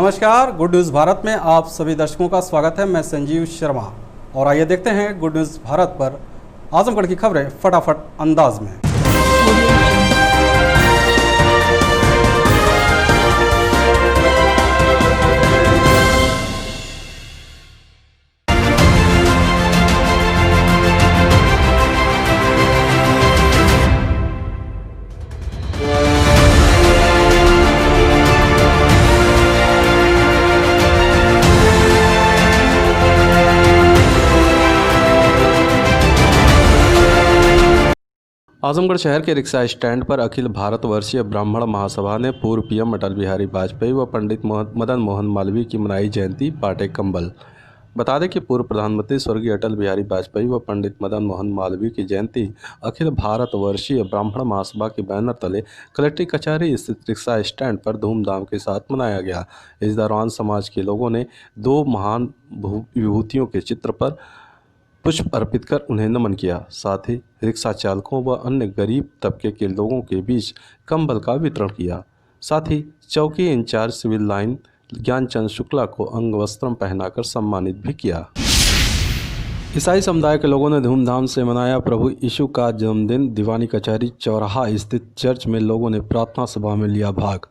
नमस्कार, good news Bharat में आप सभी दर्शकों का स्वागत है। मैं संजीव शर्मा और आइए देखते हैं गुड न्यूज़ भारत पर आजमगढ़ की खबरें फटाफट अंदाज में। आजमगढ़ शहर के रिक्शा स्टैंड पर अखिल भारत वर्षीय ब्राह्मण महासभा ने पूर्व पीएम अटल बिहारी वाजपेयी व पंडित मदन मोहन मालवीय की मनाई जयंती, बांटे कंबल। बता दें कि पूर्व प्रधानमंत्री स्वर्गीय अटल बिहारी वाजपेयी व पंडित मदन मोहन मालवीय की जयंती अखिल भारत वर्षीय ब्राह्मण महासभा के बैनर तले कलेक्ट्रेट कचहरी स्थित रिक्शा स्टैंड पर धूमधाम के साथ मनाया गया। इस दौरान समाज के लोगों ने दो महान विभूतियों के चित्र पर पुष्प अर्पित कर उन्हें नमन किया। साथ ही रिक्शा चालकों व अन्य गरीब तबके के लोगों के बीच कंबल का वितरण किया। साथ ही चौकी incharge civil line Gyanchand Shukla को अंग वस्त्रम पहनाकर सम्मानित भी किया। ईसाई समुदाय के लोगों ने धूमधाम से मनाया प्रभु यीशु का जन्मदिन। दीवानी कचहरी चौराहा स्थित चर्च में लोगों ने प्रार्थना सभा में लिया भाग।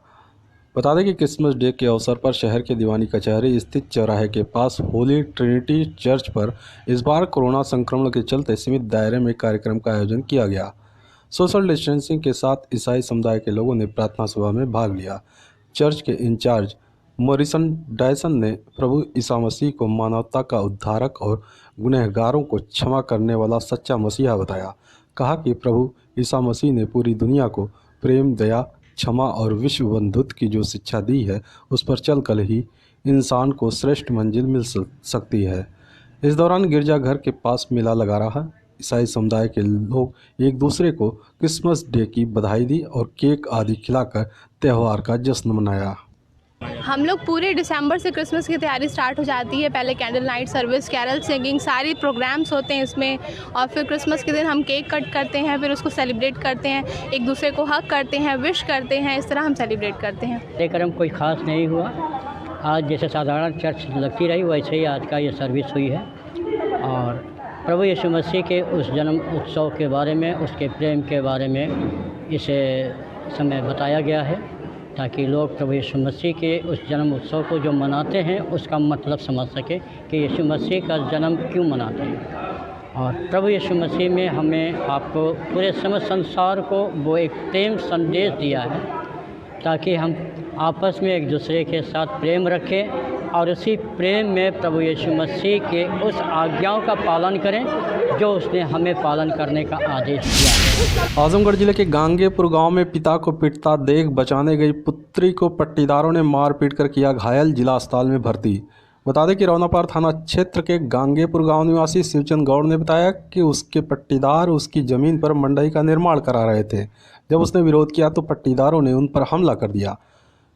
बता दें कि क्रिसमस डे के अवसर पर शहर के दीवानी कचहरी स्थित चौराहे के पास होली ट्रिनिटी चर्च पर इस बार कोरोना संक्रमण के चलते सीमित दायरे में कार्यक्रम का आयोजन किया गया। सोशल डिस्टेंसिंग के साथ ईसाई समुदाय के लोगों ने प्रार्थना सभा में भाग लिया। चर्च के इंचार्ज मॉरिसन डायसन ने प्रभु ईसा मसीह को मानवता का उद्धारक और गुनहगारों को क्षमा करने वाला सच्चा मसीहा बताया। कहा कि प्रभु ईसा मसीह ने पूरी दुनिया को प्रेम, दया, क्षमा और विश्व बंधुत्व की जो शिक्षा दी है, उस पर चलकर ही इंसान को श्रेष्ठ मंजिल मिल सकती है। इस दौरान गिरजाघर के पास मेला लगा रहा। ईसाई समुदाय के लोग एक दूसरे को क्रिसमस डे की बधाई दी और केक आदि खिलाकर त्यौहार का जश्न मनाया। हम लोग पूरे दिसंबर से क्रिसमस की तैयारी स्टार्ट हो जाती है। पहले candle night service, carol singing, सारी प्रोग्राम्स होते हैं इसमें। और फिर क्रिसमस के दिन हम केक कट करते हैं, फिर उसको सेलिब्रेट करते हैं, एक दूसरे को हग करते हैं, विश करते हैं। इस तरह हम सेलिब्रेट करते हैं। कार्यक्रम कोई ख़ास नहीं हुआ। आज जैसे साधारण चर्च लगती रही वैसे ही आज का ये सर्विस हुई है। और प्रभु यीशु मसीह के उस जन्म उत्सव के बारे में, उसके प्रेम के बारे में इसे समय बताया गया है ताकि लोग प्रभु यीशु मसीह के उस जन्म उत्सव को जो मनाते हैं उसका मतलब समझ सके कि यीशु मसीह का जन्म क्यों मनाते हैं। और प्रभु यीशु मसीह में हमें आपको पूरे समस्त संसार को वो एक प्रेम संदेश दिया है ताकि हम आपस में एक दूसरे के साथ प्रेम रखें और उसी प्रेम में प्रभु यीशु मसीह के उस आज्ञाओं का पालन करें जो उसने हमें पालन करने का आदेश दिया है। आजमगढ़ जिले के गांगेपुर गांव में पिता को पिटता देख बचाने गई पुत्री को पट्टीदारों ने मार पीट कर किया घायल, जिला अस्पताल में भर्ती। बता दें कि रौनापार थाना क्षेत्र के गांगेपुर गांव निवासी शिवचंद गौड़ ने बताया कि उसके पट्टीदार उसकी जमीन पर मंडई का निर्माण करा रहे थे। जब उसने विरोध किया तो पट्टीदारों ने उन पर हमला कर दिया।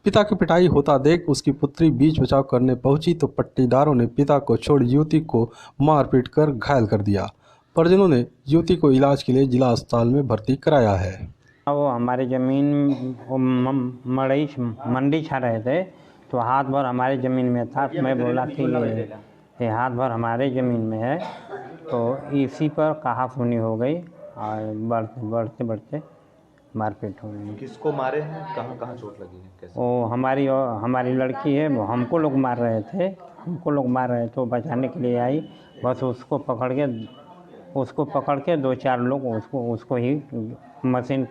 पिता की पिटाई होता देख उसकी पुत्री बीच बचाव करने पहुंची तो पट्टीदारों ने पिता को छोड़ युवती को मारपीट कर घायल कर दिया। परिजनों ने युवती को इलाज के लिए जिला अस्पताल में भर्ती कराया है। वो हमारी ज़मीन मंडी छा रहे थे तो हाथ भर हमारी ज़मीन में था। मैं बोला कि ये हाथ भर हमारे ज़मीन में है तो इसी पर कहासुनी हो गई और बढ़ते बढ़ते मारपीट हो गई। किसको मारे हैं, कहाँ कहाँ चोट लगी है, कैसे? वो हमारी लड़की है, वो हमको लोग मार रहे थे तो बचाने के लिए आई। बस उसको पकड़ के दो चार लोग उसको ही मशीन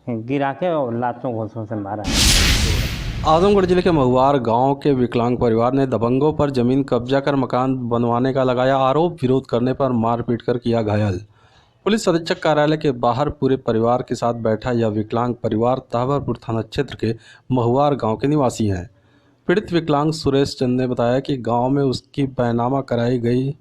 गिरा के और लातों घोंसों से मारा। आजमगढ़ जिले के महुआर गांव के विकलांग परिवार ने दबंगों पर जमीन कब्जा कर मकान बनवाने का लगाया आरोप। विरोध करने पर मारपीट कर किया घायल। पुलिस अधीक्षक कार्यालय के बाहर पूरे परिवार के साथ बैठा यह विकलांग परिवार ताहवरपुर थाना क्षेत्र के महुआर गांव के निवासी हैं। पीड़ित विकलांग सुरेश चंद ने बताया कि गांव में उसकी बैनामा कराई गई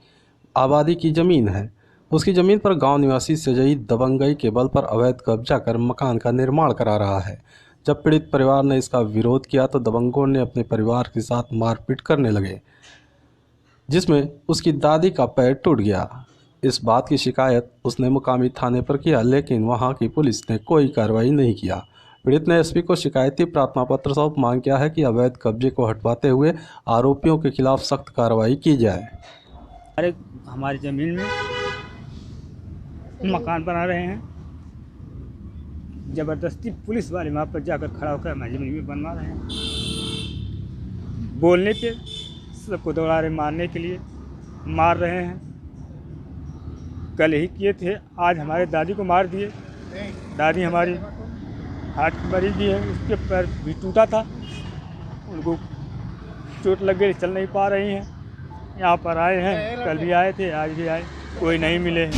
आबादी की जमीन है। उसकी ज़मीन पर गांव निवासी सजई दबंगई के बल पर अवैध कब्जा कर मकान का निर्माण करा रहा है। जब पीड़ित परिवार ने इसका विरोध किया तो दबंगों ने अपने परिवार के साथ मारपीट करने लगे, जिसमें उसकी दादी का पैर टूट गया। इस बात की शिकायत उसने मुकामी थाने पर किया, लेकिन वहां की पुलिस ने कोई कार्रवाई नहीं किया। पीड़ित ने एसपी को शिकायती प्रार्थना पत्र सौंप मांग किया है कि अवैध कब्जे को हटवाते हुए आरोपियों के खिलाफ सख्त कार्रवाई की जाए। हमारी ज़मीन में मकान बना रहे हैं, ज़बरदस्ती पुलिस वाले वहाँ पर जाकर खड़ा होकर हमारी ज़मीन में बनवा रहे हैं। बोलने पे सबको दौड़ा रहे, मारने के लिए मार रहे हैं। कल ही किए थे, आज हमारे दादी को मार दिए। दादी हमारी हार्ट की मरीज भी है, उसके पैर भी टूटा था, उनको चोट लग गई, चल नहीं पा रही हैं। यहाँ पर आए हैं, कल भी आए थे, आज भी आए, कोई नहीं मिले हैं।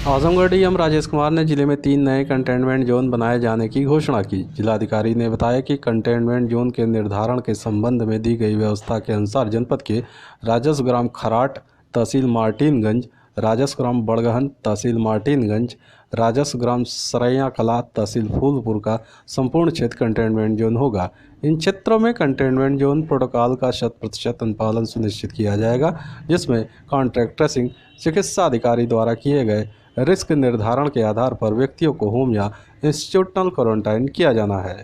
आजमगढ़ डीएम राजेश कुमार ने जिले में 3 नए कंटेनमेंट जोन बनाए जाने की घोषणा की। जिलाधिकारी ने बताया कि कंटेनमेंट जोन के निर्धारण के संबंध में दी गई व्यवस्था के अनुसार जनपद के राजस्व ग्राम खराट तहसील मार्टिनगंज, राजस्व ग्राम बड़गहन तहसील मार्टिनगंज, राजस्व ग्राम सरैया कला तहसील फूलपुर का संपूर्ण क्षेत्र कंटेनमेंट जोन होगा। इन क्षेत्रों में कंटेनमेंट जोन प्रोटोकॉल का 100% अनुपालन सुनिश्चित किया जाएगा, जिसमें कॉन्ट्रैक्ट ट्रेसिंग चिकित्सा अधिकारी द्वारा किए गए रिस्क निर्धारण के आधार पर व्यक्तियों को होम या इंस्टीट्यूशनल क्वारंटाइन किया जाना है।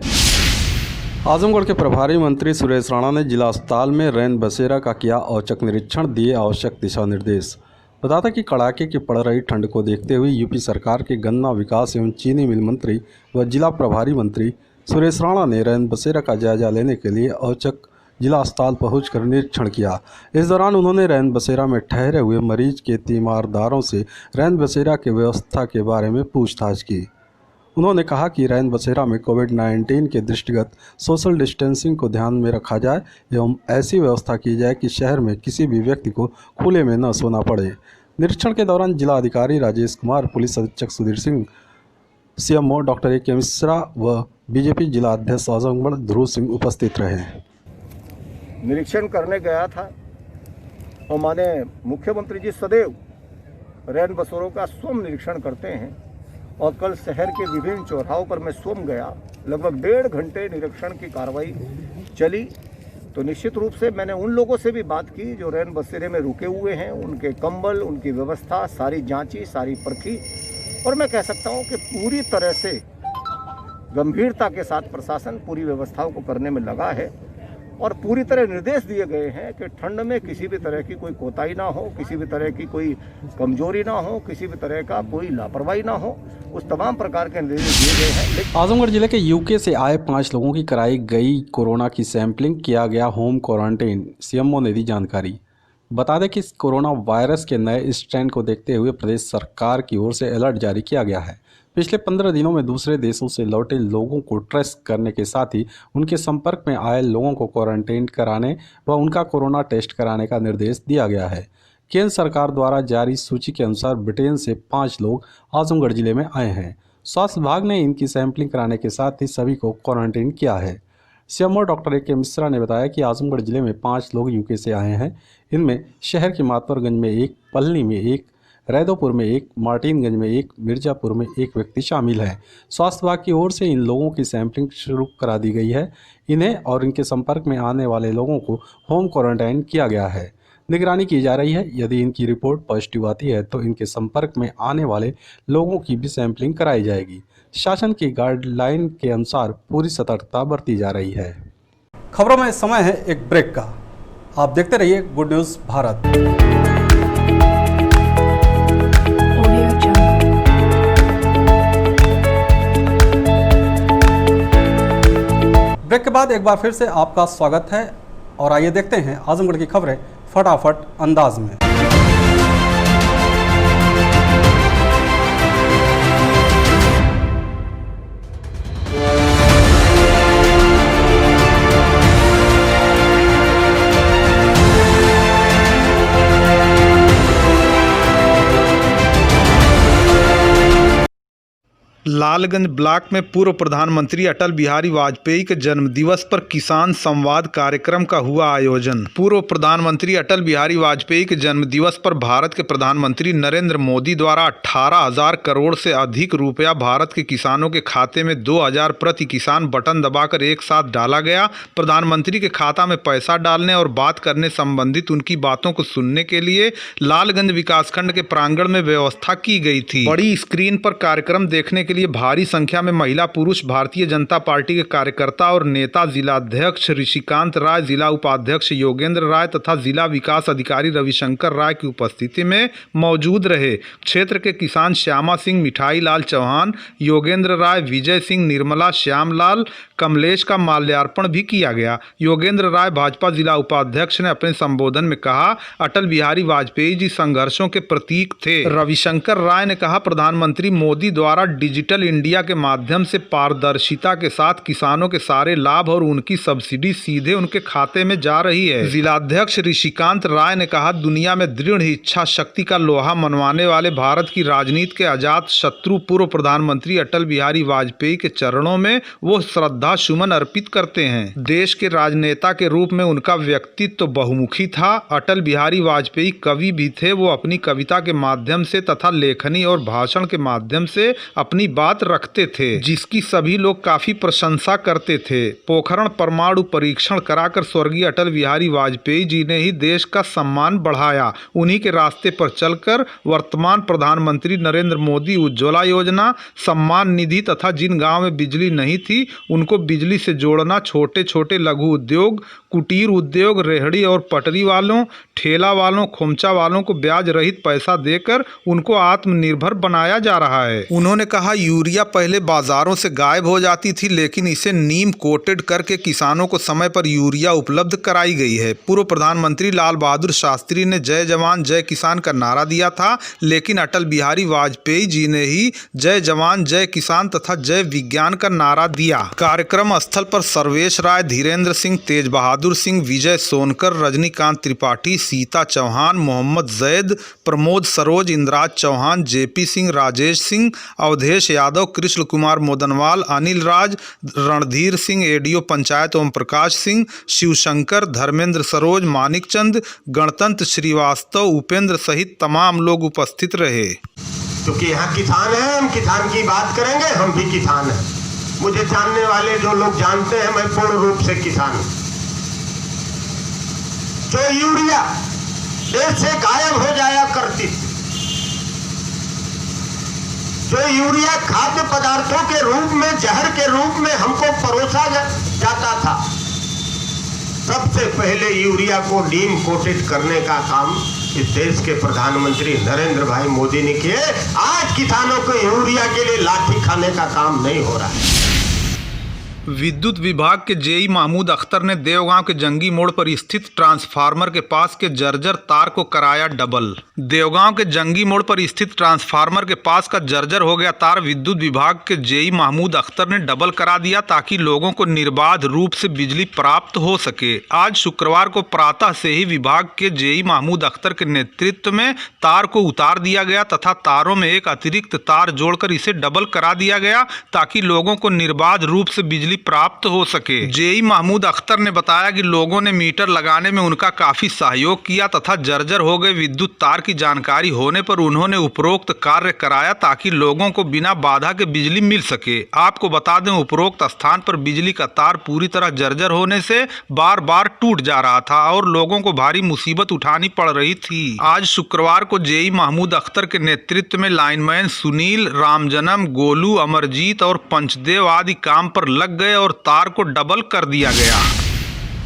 आजमगढ़ के प्रभारी मंत्री सुरेश राणा ने जिला अस्पताल में रैन बसेरा का किया औचक निरीक्षण, दिए आवश्यक दिशा निर्देश। बता दें कि कड़ाके की पड़ रही ठंड को देखते हुए यूपी सरकार के गन्ना विकास एवं चीनी मिल मंत्री व जिला प्रभारी मंत्री सुरेश राणा ने रैन बसेरा का जायजा लेने के लिए औचक जिला अस्पताल पहुंचकर निरीक्षण किया। इस दौरान उन्होंने रैन बसेरा में ठहरे हुए मरीज के तीमारदारों से रैन बसेरा की व्यवस्था के बारे में पूछताछ की। उन्होंने कहा कि रैन बसेरा में कोविड-19 के दृष्टिगत सोशल डिस्टेंसिंग को ध्यान में रखा जाए एवं ऐसी व्यवस्था की जाए कि शहर में किसी भी व्यक्ति को खुले में न सोना पड़े। निरीक्षण के दौरान जिलाधिकारी राजेश कुमार, पुलिस अधीक्षक Sudhir Singh, CMO doctor A के मिश्रा व बीजेपी जिला अध्यक्ष आजमगढ़ ध्रुव सिंह उपस्थित रहे। निरीक्षण करने गया था और माननीय मुख्यमंत्री जी सदैव रैन बसेरों का स्वयं निरीक्षण करते हैं और कल शहर के विभिन्न चौराहों पर मैं स्वयं गया। लगभग 1.5 घंटे निरीक्षण की कार्रवाई चली। तो निश्चित रूप से मैंने उन लोगों से भी बात की जो रैन बसेरे में रुके हुए हैं, उनके कंबल, उनकी व्यवस्था सारी जांची, सारी परखी और मैं कह सकता हूं कि पूरी तरह से गंभीरता के साथ प्रशासन पूरी व्यवस्थाओं को करने में लगा है और पूरी तरह निर्देश दिए गए हैं कि ठंड में किसी भी तरह की कोई कोताही ना हो, किसी भी तरह की कोई कमजोरी ना हो, किसी भी तरह का कोई लापरवाही ना हो, उस तमाम प्रकार के निर्देश दिए गए हैं। आजमगढ़ जिले के यूके से आए 5 लोगों की कराई गई कोरोना की सैंपलिंग, किया गया होम क्वारंटाइन, सीएमओ ने दी जानकारी। बता दें कि कोरोना वायरस के नए स्ट्रेन को देखते हुए प्रदेश सरकार की ओर से अलर्ट जारी किया गया है। पिछले 15 दिनों में दूसरे देशों से लौटे लोगों को ट्रेस करने के साथ ही उनके संपर्क में आए लोगों को क्वारंटाइन कराने व उनका कोरोना टेस्ट कराने का निर्देश दिया गया है। केंद्र सरकार द्वारा जारी सूची के अनुसार ब्रिटेन से 5 लोग आजमगढ़ जिले में आए हैं। स्वास्थ्य विभाग ने इनकी सैंपलिंग कराने के साथ ही सभी को क्वारंटाइन किया है। सीएमओ डॉक्टर ए के मिश्रा ने बताया कि आजमगढ़ जिले में 5 लोग यूके से आए हैं। इनमें शहर के मातवरगंज में 1, पलनी में 1, रैदोपुर में 1, मार्टिनगंज में 1, मिर्जापुर में 1 व्यक्ति शामिल है। स्वास्थ्य विभाग की ओर से इन लोगों की सैंपलिंग शुरू करा दी गई है। इन्हें और इनके संपर्क में आने वाले लोगों को होम क्वारंटाइन किया गया है। निगरानी की जा रही है। यदि इनकी रिपोर्ट पॉजिटिव आती है तो इनके संपर्क में आने वाले लोगों की भी सैंपलिंग कराई जाएगी। शासन की गाइडलाइन के अनुसार पूरी सतर्कता बरती जा रही है। खबरों में समय है एक ब्रेक का। आप देखते रहिए गुड न्यूज़ भारत। ब्रेक के बाद एक बार फिर से आपका स्वागत है और आइए देखते हैं आजमगढ़ की खबरें फटाफट अंदाज में। लालगंज ब्लॉक में पूर्व प्रधानमंत्री अटल बिहारी वाजपेयी के जन्मदिवस पर किसान संवाद कार्यक्रम का हुआ आयोजन। पूर्व प्रधानमंत्री अटल बिहारी वाजपेयी के जन्मदिवस पर भारत के प्रधानमंत्री नरेंद्र मोदी द्वारा 18,000 करोड़ से अधिक रुपया भारत के किसानों के खाते में 2,000 प्रति किसान बटन दबाकर एक साथ डाला गया। प्रधानमंत्री के खाता में पैसा डालने और बात करने संबंधित उनकी बातों को सुनने के लिए लालगंज विकासखंड के प्रांगण में व्यवस्था की गई थी। बड़ी स्क्रीन पर कार्यक्रम देखने के लिए भारी संख्या में महिला पुरुष भारतीय जनता पार्टी के कार्यकर्ता और नेता जिलाध्यक्ष ऋषिकांत राय, जिला उपाध्यक्ष योगेंद्र राय तथा जिला विकास अधिकारी रविशंकर राय की उपस्थिति में मौजूद रहे। क्षेत्र के किसान श्यामा सिंह, मिठाई लाल चौहान, योगेंद्र राय, विजय सिंह, निर्मला, श्यामलाल, कमलेश का माल्यार्पण भी किया गया। योगेंद्र राय भाजपा जिला उपाध्यक्ष ने अपने संबोधन में कहा, अटल बिहारी वाजपेयी जी संघर्षों के प्रतीक थे। रविशंकर राय ने कहा, प्रधानमंत्री मोदी द्वारा डिजिटल इंडिया के माध्यम से पारदर्शिता के साथ किसानों के सारे लाभ और उनकी सब्सिडी सीधे उनके खाते में जा रही है। जिलाध्यक्ष ऋषिकांत राय ने कहा, दुनिया में दृढ़ इच्छा शक्ति का लोहा मनवाने वाले भारत की राजनीति के अजात शत्रु पूर्व प्रधानमंत्री अटल बिहारी वाजपेयी के चरणों में वो श्रद्धा सुमन अर्पित करते हैं। देश के राजनेता के रूप में उनका व्यक्तित्व तो बहुमुखी था। अटल बिहारी वाजपेयी कवि भी थे। वो अपनी कविता के माध्यम से तथा लेखनी और भाषण के माध्यम से अपनी बात रखते थे, जिसकी सभी लोग काफी प्रशंसा करते थे। पोखरण परमाणु परीक्षण कराकर स्वर्गीय अटल बिहारी वाजपेयी जी ने ही देश का सम्मान बढ़ाया। उन्हीं के रास्ते पर चलकर वर्तमान प्रधानमंत्री नरेंद्र मोदी उज्ज्वला योजना, सम्मान निधि तथा जिन गांव में बिजली नहीं थी उनको बिजली से जोड़ना, छोटे छोटे लघु उद्योग, कुटीर उद्योग, रेहड़ी और पटरी वालों, ठेला वालों, खोमचा वालों को ब्याज रहित पैसा देकर उनको आत्मनिर्भर बनाया जा रहा है। उन्होंने कहा, यूरिया पहले बाजारों से गायब हो जाती थी, लेकिन इसे नीम कोटेड करके किसानों को समय पर यूरिया उपलब्ध कराई गई है। पूर्व प्रधानमंत्री लाल बहादुर शास्त्री ने जय जवान जय किसान का नारा दिया था, लेकिन अटल बिहारी वाजपेयी जी ने ही जय जवान जय किसान तथा जय विज्ञान का नारा दिया। कार्यक्रम स्थल पर सर्वेश राय, धीरेन्द्र सिंह, तेज बहादुर सिंह, विजय सोनकर, रजनीकांत त्रिपाठी, सीता चौहान, मोहम्मद जैद, प्रमोद सरोज, इंद्राज चौहान, जेपी सिंह, राजेश सिंह, अवधेश यादव, कृष्ण कुमार मोदनवाल, अनिल राज, रणधीर सिंह, एडीओ पंचायत ओम प्रकाश सिंह, शिवशंकर, धर्मेंद्र सरोज, मानिक चंद, गणतंत्र श्रीवास्तव, उपेंद्र सहित तमाम लोग उपस्थित रहे। क्योंकि यहाँ किसान हैं, हम किसान की बात करेंगे, हम भी किसान हैं। मुझे जानने वाले जो लोग जानते हैं, मैं पूर्ण रूप से किसान हूं। जो यूरिया देश से गायब हो जाया करती थी, जो यूरिया खाद्य पदार्थों के रूप में, जहर के रूप में हमको परोसा जाता था, सबसे पहले यूरिया को नीम कोटेड करने का काम इस देश के प्रधानमंत्री नरेंद्र भाई मोदी ने किए। आज किसानों को यूरिया के लिए लाठी खाने का काम नहीं हो रहा है। विद्युत विभाग के जेई महमूद अख्तर ने देवगांव के जंगी मोड़ पर स्थित ट्रांसफार्मर के पास के जर्जर तार को कराया डबल। देवगांव के जंगी मोड़ पर स्थित ट्रांसफार्मर के पास का जर्जर हो गया तार विद्युत विभाग के जेई महमूद अख्तर ने डबल करा दिया, ताकि लोगों को निर्बाध रूप से बिजली प्राप्त हो सके। आज शुक्रवार को प्रातः से ही विभाग के जेई महमूद अख्तर के नेतृत्व में तार को उतार दिया गया तथा तारों में एक अतिरिक्त तार जोड़कर इसे डबल करा दिया गया, ताकि लोगों को निर्बाध रूप से बिजली प्राप्त हो सके। जेई महमूद अख्तर ने बताया कि लोगों ने मीटर लगाने में उनका काफी सहयोग किया तथा जर्जर हो गए विद्युत तार की जानकारी होने पर उन्होंने उपरोक्त कार्य कराया, ताकि लोगों को बिना बाधा के बिजली मिल सके। आपको बता दें, उपरोक्त स्थान पर बिजली का तार पूरी तरह जर्जर होने से बार बार टूट जा रहा था और लोगों को भारी मुसीबत उठानी पड़ रही थी। आज शुक्रवार को जेई महमूद अख्तर के नेतृत्व में लाइनमैन सुनील, रामजन्म, गोलू, अमरजीत और पंचदेव आदि काम पर लग गए और तार को डबल कर दिया गया।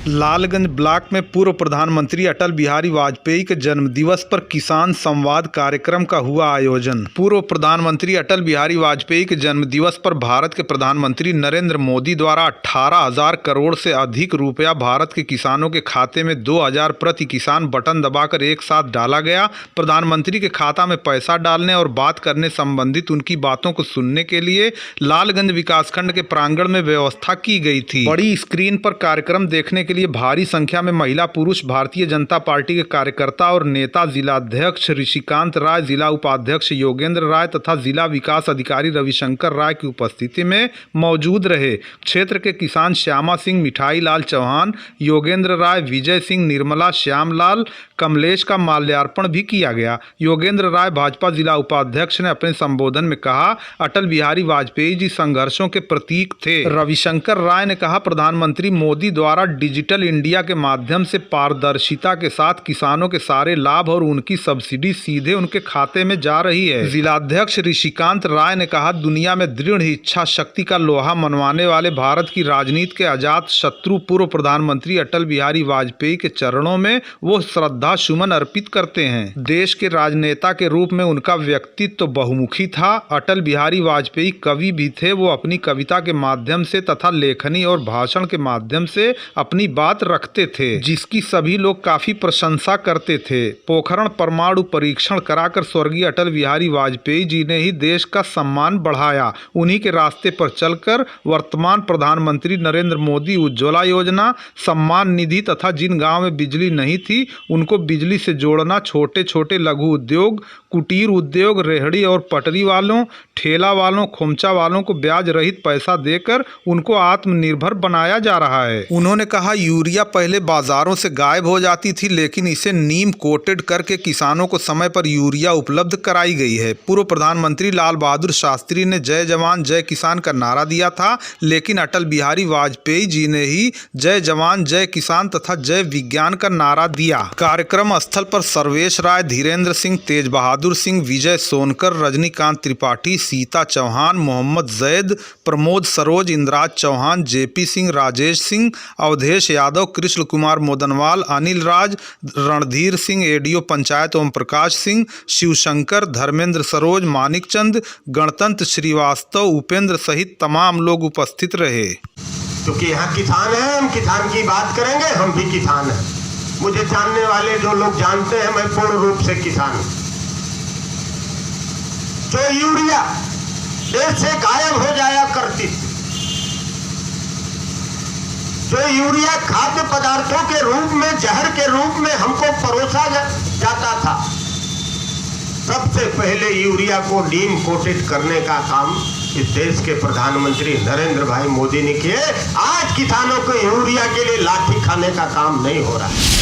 लालगंज ब्लॉक में पूर्व प्रधानमंत्री अटल बिहारी वाजपेयी के जन्मदिवस पर किसान संवाद कार्यक्रम का हुआ आयोजन। पूर्व प्रधानमंत्री अटल बिहारी वाजपेयी के जन्मदिवस पर भारत के प्रधानमंत्री नरेंद्र मोदी द्वारा 18,000 करोड़ से अधिक रुपया भारत के किसानों के खाते में 2,000 प्रति किसान बटन दबाकर एक साथ डाला गया। प्रधानमंत्री के खाता में पैसा डालने और बात करने संबंधित उनकी बातों को सुनने के लिए लालगंज विकासखंड के प्रांगण में व्यवस्था की गई थी। बड़ी स्क्रीन पर कार्यक्रम देखने के लिए भारी संख्या में महिला पुरुष भारतीय जनता पार्टी के कार्यकर्ता और नेता जिलाध्यक्ष ऋषिकांत राय, जिला उपाध्यक्ष योगेंद्र राय तथा जिला विकास अधिकारी रविशंकर राय की उपस्थिति में मौजूद रहे। क्षेत्र के किसान श्यामा सिंह, मिठाई लाल चौहान, योगेंद्र राय, विजय सिंह, निर्मला, श्यामलाल, कमलेश का माल्यार्पण भी किया गया। योगेंद्र राय भाजपा जिला उपाध्यक्ष ने अपने संबोधन में कहा, अटल बिहारी वाजपेयी जी संघर्षों के प्रतीक थे। रविशंकर राय ने कहा, प्रधानमंत्री मोदी द्वारा डिजिटल इंडिया के माध्यम से पारदर्शिता के साथ किसानों के सारे लाभ और उनकी सब्सिडी सीधे उनके खाते में जा रही है। जिलाध्यक्ष ऋषिकांत राय ने कहा, दुनिया में दृढ़ इच्छा शक्ति का लोहा मनवाने वाले भारत की राजनीति के अजात शत्रु पूर्व प्रधानमंत्री अटल बिहारी वाजपेयी के चरणों में वो श्रद्धा सुमन अर्पित करते हैं। देश के राजनेता के रूप में उनका व्यक्तित्व तो बहुमुखी था। अटल बिहारी वाजपेयी कवि भी थे। वो अपनी कविता के माध्यम से तथा लेखनी और भाषण के माध्यम से अपनी बात रखते थे, जिसकी सभी लोग काफी प्रशंसा करते थे। पोखरण परमाणु परीक्षण कराकर स्वर्गीय अटल बिहारी वाजपेयी जी ने ही देश का सम्मान बढ़ाया। उन्हीं के रास्ते पर चलकर वर्तमान प्रधानमंत्री नरेंद्र मोदी उज्ज्वला योजना, सम्मान निधि तथा जिन गांव में बिजली नहीं थी उनको बिजली से जोड़ना, छोटे छोटे लघु उद्योग, कुटीर उद्योग, रेहड़ी और पटरी वालों, ठेला वालों, खोमचा वालों को ब्याज रहित पैसा देकर उनको आत्मनिर्भर बनाया जा रहा है। उन्होंने कहा, यूरिया पहले बाजारों से गायब हो जाती थी, लेकिन इसे नीम कोटेड करके किसानों को समय पर यूरिया उपलब्ध कराई गई है। पूर्व प्रधानमंत्री लाल बहादुर शास्त्री ने जय जवान जय किसान का नारा दिया था, लेकिन अटल बिहारी वाजपेयी जी ने ही जय जवान जय किसान तथा जय विज्ञान का नारा दिया। कार्यक्रम स्थल पर सर्वेश राय, धीरेन्द्र सिंह, तेज बहादुर सिंह, विजय सोनकर, रजनीकांत त्रिपाठी, सीता चौहान, मोहम्मद जैद, प्रमोद सरोज, इंद्राज चौहान, जेपी सिंह, राजेश सिंह, अवधेश यादव, कृष्ण कुमार मोदनवाल, अनिल राज, रणधीर सिंह, एडीओ पंचायत ओम प्रकाश सिंह, शिवशंकर, धर्मेंद्र सरोज, मानिक चंद, गणतंत्र श्रीवास्तव, उपेंद्र सहित तमाम लोग उपस्थित रहे। क्योंकि यहाँ किसान हैं, हम किसान की बात करेंगे, हम भी किसान हैं। मुझे जानने वाले जो लोग जानते हैं, मैं पूर्ण रूप से किसान हूं। जो यूरिया देश से गायब हो जाया करती थी, जो यूरिया खाद्य पदार्थों के रूप में, जहर के रूप में हमको परोसा जाता था, सबसे पहले यूरिया को नीम कोटेड करने का काम इस देश के प्रधानमंत्री नरेंद्र भाई मोदी ने किए। आज किसानों को यूरिया के लिए लाठी खाने का काम नहीं हो रहा है।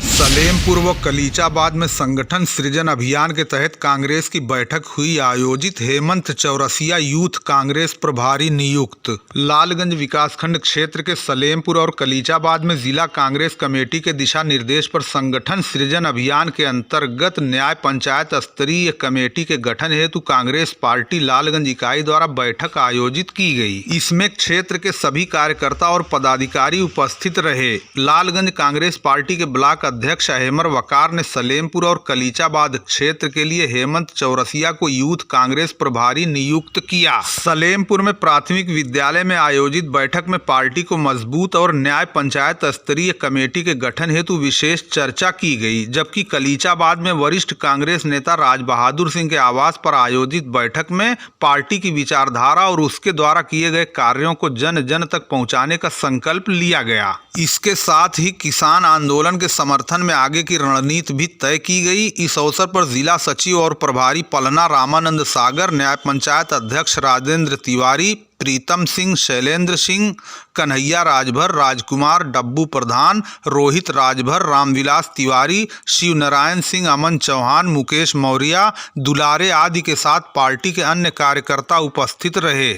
सलेमपुर व कलीचाबाद में संगठन सृजन अभियान के तहत कांग्रेस की बैठक हुई आयोजित। हेमंत चौरसिया यूथ कांग्रेस प्रभारी नियुक्त। लालगंज विकासखंड क्षेत्र के सलेमपुर और कलीचाबाद में जिला कांग्रेस कमेटी के दिशा निर्देश पर संगठन सृजन अभियान के अंतर्गत न्याय पंचायत स्तरीय कमेटी के गठन हेतु कांग्रेस पार्टी लालगंज इकाई द्वारा बैठक आयोजित की गई। इसमें क्षेत्र के सभी कार्यकर्ता और पदाधिकारी उपस्थित रहे। लालगंज कांग्रेस पार्टी के ब्लॉक अध्यक्ष अहमर वकार ने सलेमपुर और कलीचाबाद क्षेत्र के लिए हेमंत चौरसिया को यूथ कांग्रेस प्रभारी नियुक्त किया। सलेमपुर में प्राथमिक विद्यालय में आयोजित बैठक में पार्टी को मजबूत और न्याय पंचायत स्तरीय कमेटी के गठन हेतु विशेष चर्चा की गई, जबकि कलीचाबाद में वरिष्ठ कांग्रेस नेता राज बहादुर सिंह के आवास पर आयोजित बैठक में पार्टी की विचारधारा और उसके द्वारा किए गए कार्यों को जन जन तक पहुंचाने का संकल्प लिया गया। इसके साथ ही किसान आंदोलन के समर्थन में आगे की रणनीति भी तय की गई। इस अवसर पर जिला सचिव और प्रभारी पलना रामानंद सागर, न्याय पंचायत अध्यक्ष राजेंद्र तिवारी, प्रीतम सिंह, शैलेंद्र सिंह, कन्हैया राजभर, राजकुमार, डब्बू प्रधान, रोहित राजभर, रामविलास तिवारी, शिव नारायण सिंह, अमन चौहान, मुकेश मौर्य, दुलारे आदि के साथ पार्टी के अन्य कार्यकर्ता उपस्थित रहे।